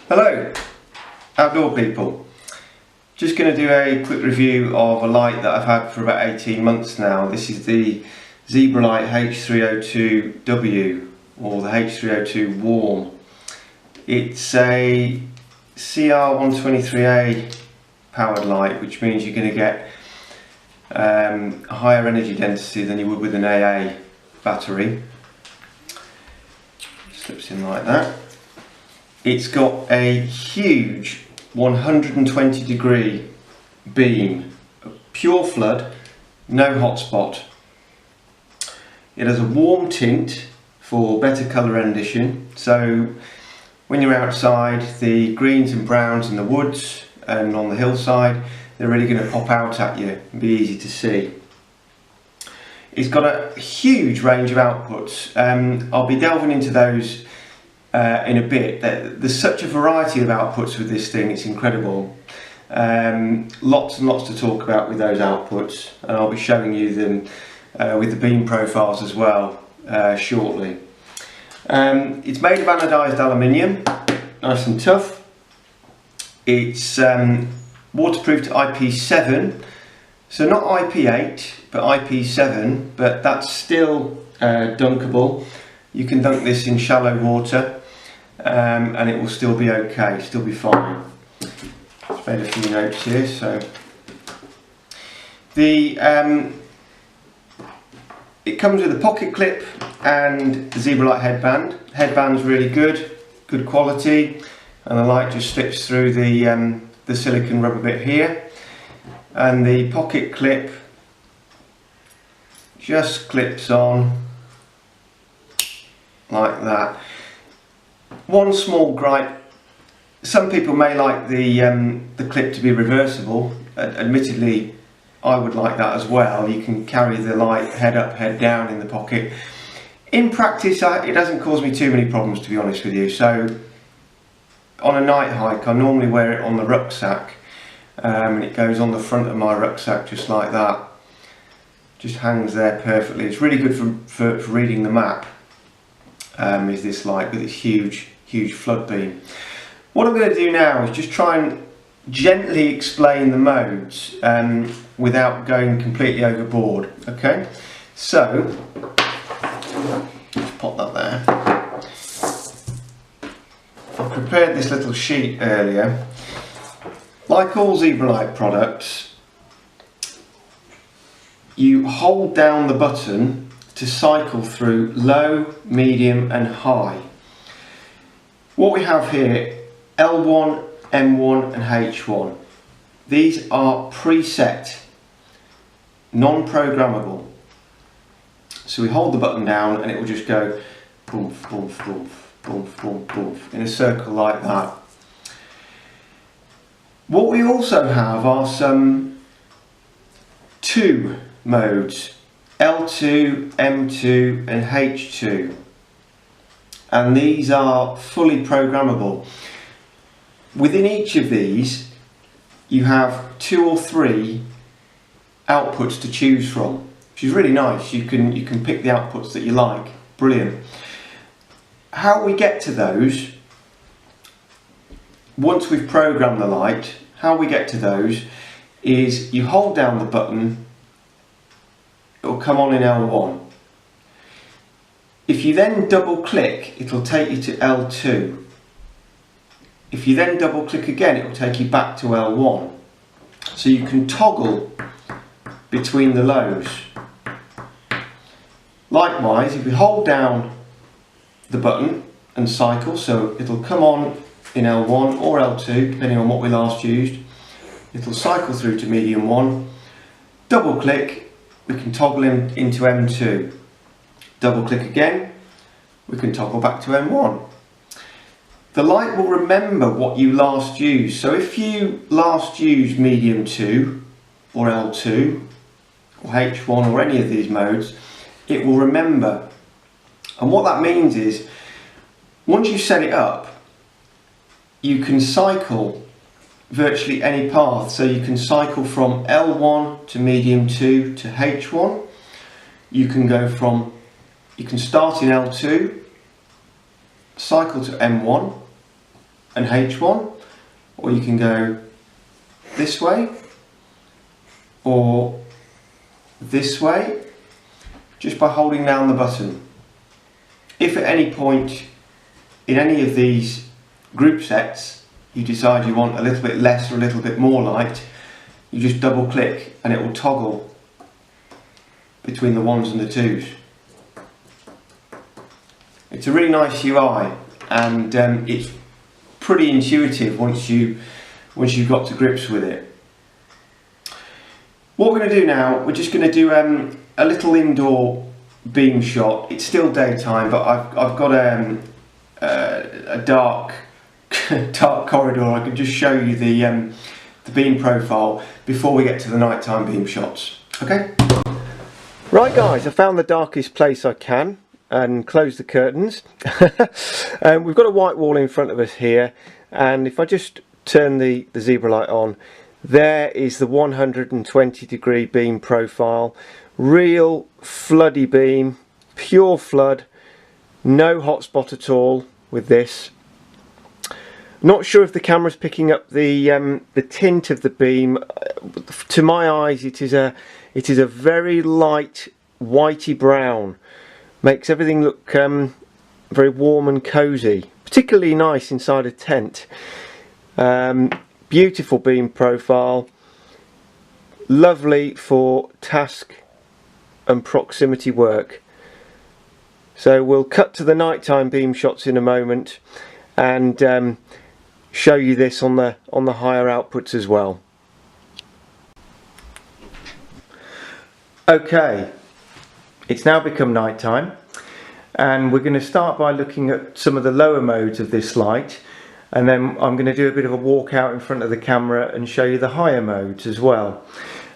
Hello, outdoor people. Just going to do a quick review of a light that I've had for about 18 months now. This is the Zebralight H302W, or the H302 Warm. It's a CR123A powered light, which means you're going to get a higher energy density than you would with an AA battery. Slips in like that. It's got a huge 120 degree beam, pure flood, no hotspot. It has a warm tint for better colour rendition, so when you're outside, the greens and browns in the woods and on the hillside, they're really going to pop out at you and be easy to see. It's got a huge range of outputs. I'll be delving into those in a bit. There's such a variety of outputs with this thing, it's incredible. Lots and lots to talk about with those outputs, and I'll be showing you them with the beam profiles as well shortly. It's made of anodised aluminium, nice and tough. It's waterproof to IP7, so not IP8 but IP7, but that's still dunkable. You can dunk this in shallow water and it will still be okay, still be fine. Just made a few notes here. So it comes with a pocket clip and the Zebralight headband. Headband's really good quality, and the light just slips through the silicone rubber bit here, and the pocket clip just clips on like that. One small gripe: some people may like the clip to be reversible. Admittedly, I would like that as well. You can carry the light head up, head down in the pocket. In practice, it doesn't cause me too many problems, to be honest with you. So on a night hike, I normally wear it on the rucksack, and it goes on the front of my rucksack just like that. Just hangs there perfectly. It's really good for reading the map. Is this light with its huge flood beam. What I'm going to do now is just try and gently explain the modes without going completely overboard. Okay, so just pop that there. I prepared this little sheet earlier. Like all Zebralight products, you hold down the button to cycle through low, medium and high. What we have here, L1, M1 and H1. These are preset, non-programmable. So we hold the button down and it will just go boof, boof, boof, boof, boof, boof, in a circle like that. What we also have are some two modes, L2, M2 and H2, and these are fully programmable. Within each of these you have 2 or 3 outputs to choose from, which is really nice. You can pick the outputs that you like. Brilliant. How we get to those, once we've programmed the light, how we get to those is you hold down the button, it will come on in L1. If you then double click, it will take you to L2. If you then double click again, it will take you back to L1. So you can toggle between the lows. Likewise, if we hold down the button and cycle, so it'll come on in L1 or L2, depending on what we last used. It'll cycle through to medium 1. Double click, we can toggle into M2. Double click again, we can toggle back to M1. The light will remember what you last used. So if you last used medium 2 or L2 or H1 or any of these modes, it will remember. And what that means is, once you set it up, you can cycle virtually any path. So you can cycle from L1 to medium 2 to H1. You can start in L2, cycle to M1, and H1, or you can go this way or this way just by holding down the button. If at any point in any of these group sets you decide you want a little bit less or a little bit more light, you just double click and it will toggle between the 1s and the 2s. It's a really nice UI, and it's pretty intuitive once you've got to grips with it. What we're going to do now, we're just going to do a little indoor beam shot. It's still daytime, but I've got a dark corridor. I can just show you the beam profile before we get to the nighttime beam shots. Okay. Right guys, I found the darkest place I can and closed the curtains. We've got a white wall in front of us here, and if I just turn the Zebralight on, there is the 120-degree beam profile. Real floody beam, pure flood, no hotspot at all with this. Not sure if the camera's picking up the tint of the beam. To my eyes, it is a very light whitey brown. Makes everything look very warm and cosy. Particularly nice inside a tent. Beautiful beam profile. Lovely for task and proximity work. So we'll cut to the nighttime beam shots in a moment, and show you this on the higher outputs as well. Okay, it's now become night time, and we're going to start by looking at some of the lower modes of this light, and then I'm going to do a bit of a walk out in front of the camera and show you the higher modes as well.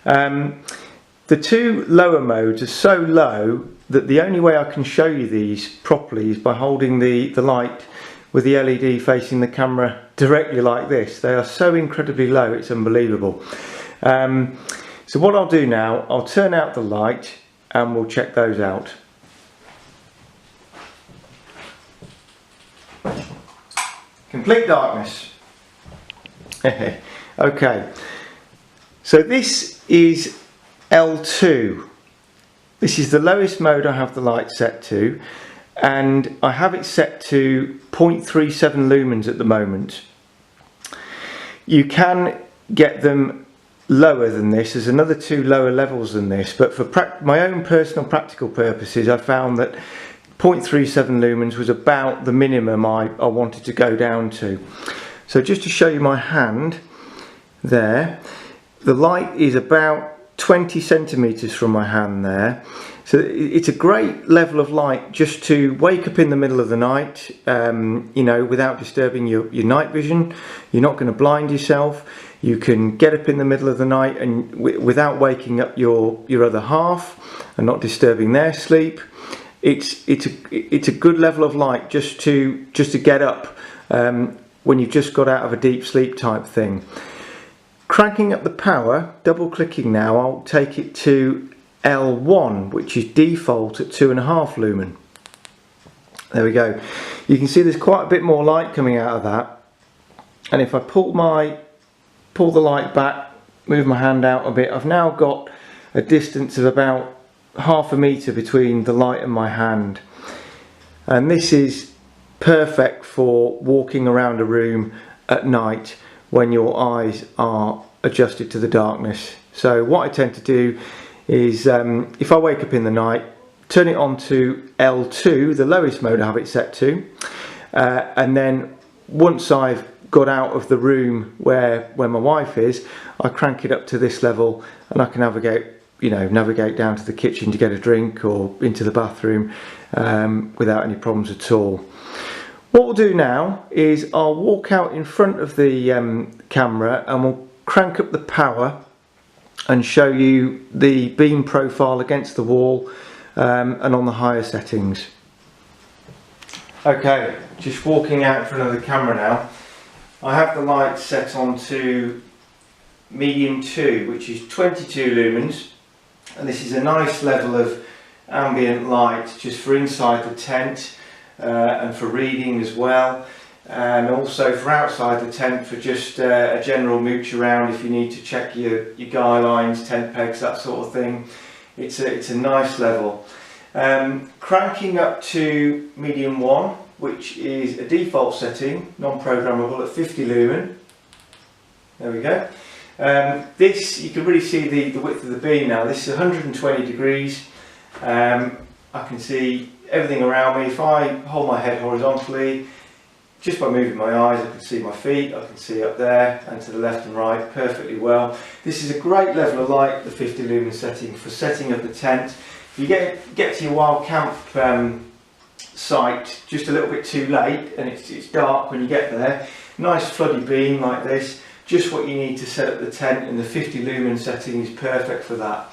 The two lower modes are so low that the only way I can show you these properly is by holding the light with the LED facing the camera directly like this. They are so incredibly low, it's unbelievable. So what I'll do now, I'll turn out the light and we'll check those out. Complete darkness. Okay, so this is L2. This is the lowest mode I have the light set to, and I have it set to 0.37 lumens at the moment. You can get them lower than this. There's another two lower levels than this, but for my own personal practical purposes, I found that 0.37 lumens was about the minimum I wanted to go down to. So just to show you my hand there, the light is about 20 centimeters from my hand there. So it's a great level of light just to wake up in the middle of the night, you know, without disturbing your night vision. You're not going to blind yourself. You can get up in the middle of the night and without waking up your other half and not disturbing their sleep. It's a good level of light just to get up when you've just got out of a deep sleep type thing. Cranking up the power, double clicking now, I'll take it to L1, which is default at 2.5 lumen. There we go. You can see there's quite a bit more light coming out of that, and if I pull the light back, move my hand out a bit, I've now got a distance of about half a metre between the light and my hand, and this is perfect for walking around a room at night when your eyes are adjusted to the darkness. So what I tend to do is if I wake up in the night, turn it on to L2, the lowest mode I have it set to, and then once I've got out of the room where my wife is, I crank it up to this level and I can navigate down to the kitchen to get a drink or into the bathroom without any problems at all. What we'll do now is I'll walk out in front of the camera and we'll crank up the power and show you the beam profile against the wall and on the higher settings. Okay, just walking out in front of the camera now. I have the light set on to medium 2, which is 22 lumens, and this is a nice level of ambient light just for inside the tent and for reading as well. and also for outside the tent for just a general mooch around if you need to check your guy lines, tent pegs, that sort of thing. It's a nice level. Cranking up to medium 1, which is a default setting, non-programmable at 50 lumen. There we go. This, you can really see the width of the beam now. This is 120 degrees. I can see everything around me. If I hold my head horizontally, just by moving my eyes, I can see my feet, I can see up there and to the left and right perfectly well. This is a great level of light, the 50 lumen setting, for setting up the tent. If you get to your wild camp site just a little bit too late and it's dark when you get there, nice floody beam like this, just what you need to set up the tent, and the 50 lumen setting is perfect for that.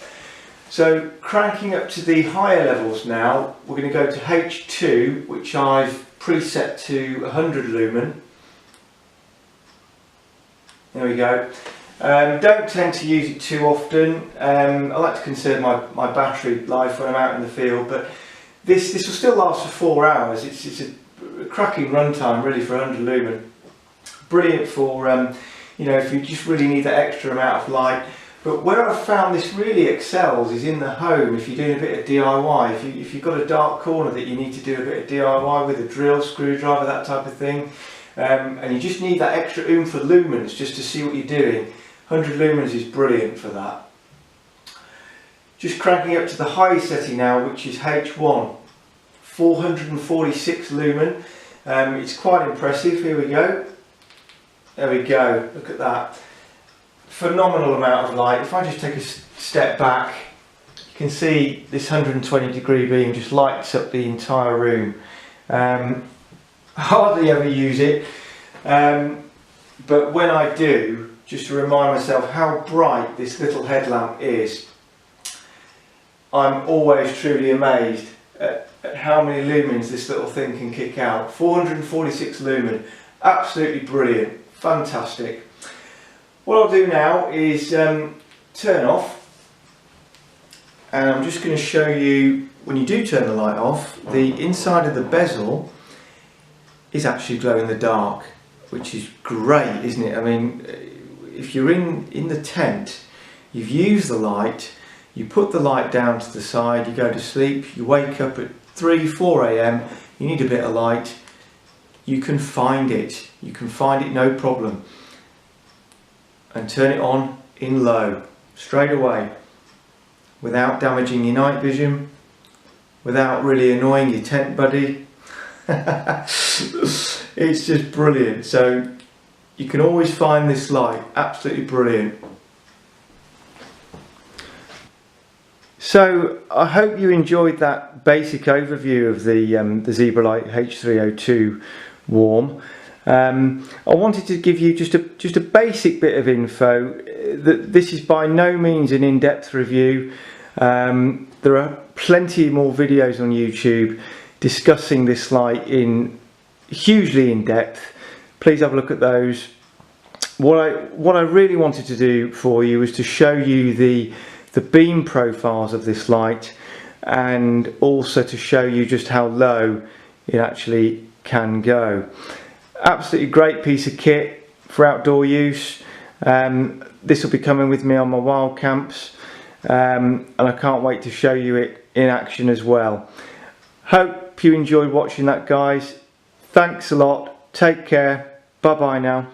So cranking up to the higher levels now, we're going to go to H2, which I've preset to 100 lumen. There we go. Don't tend to use it too often. I like to conserve my battery life when I'm out in the field, but this will still last for 4 hours. It's a cracking runtime really for 100 lumen. Brilliant for you know, if you just really need that extra amount of light. But where I've found this really excels is in the home. If you're doing a bit of DIY, if you've got a dark corner that you need to do a bit of DIY with a drill, screwdriver, that type of thing, and you just need that extra oomph of lumens just to see what you're doing, 100 lumens is brilliant for that. Just cranking up to the high setting now, which is H1, 446 lumen. It's quite impressive. Here we go. There we go. Look at that. Phenomenal amount of light. If I just take a step back, you can see this 120 degree beam just lights up the entire room. Hardly ever use it, but when I do, just to remind myself how bright this little headlamp is, I'm always truly amazed at how many lumens this little thing can kick out. 446 lumen, absolutely brilliant, fantastic. What I'll do now is turn off, and I'm just going to show you, when you do turn the light off, the inside of the bezel is actually glow in the dark, which is great, isn't it? I mean, if you're in the tent, you've used the light, you put the light down to the side, you go to sleep, you wake up at 3-4 AM, you need a bit of light, you can find it no problem. And turn it on in low straight away without damaging your night vision, without really annoying your tent buddy. It's just brilliant. So you can always find this light, absolutely brilliant. So I hope you enjoyed that basic overview of the Zebralight H302 warm. I wanted to give you just a basic bit of info. That this is by no means an in-depth review. There are plenty more videos on YouTube discussing this light hugely in depth. Please have a look at those. What I really wanted to do for you was to show you the beam profiles of this light, and also to show you just how low it actually can go. Absolutely great piece of kit for outdoor use. This will be coming with me on my wild camps, and I can't wait to show you it in action as well. Hope you enjoyed watching that, guys. Thanks a lot. Take care. Bye bye now.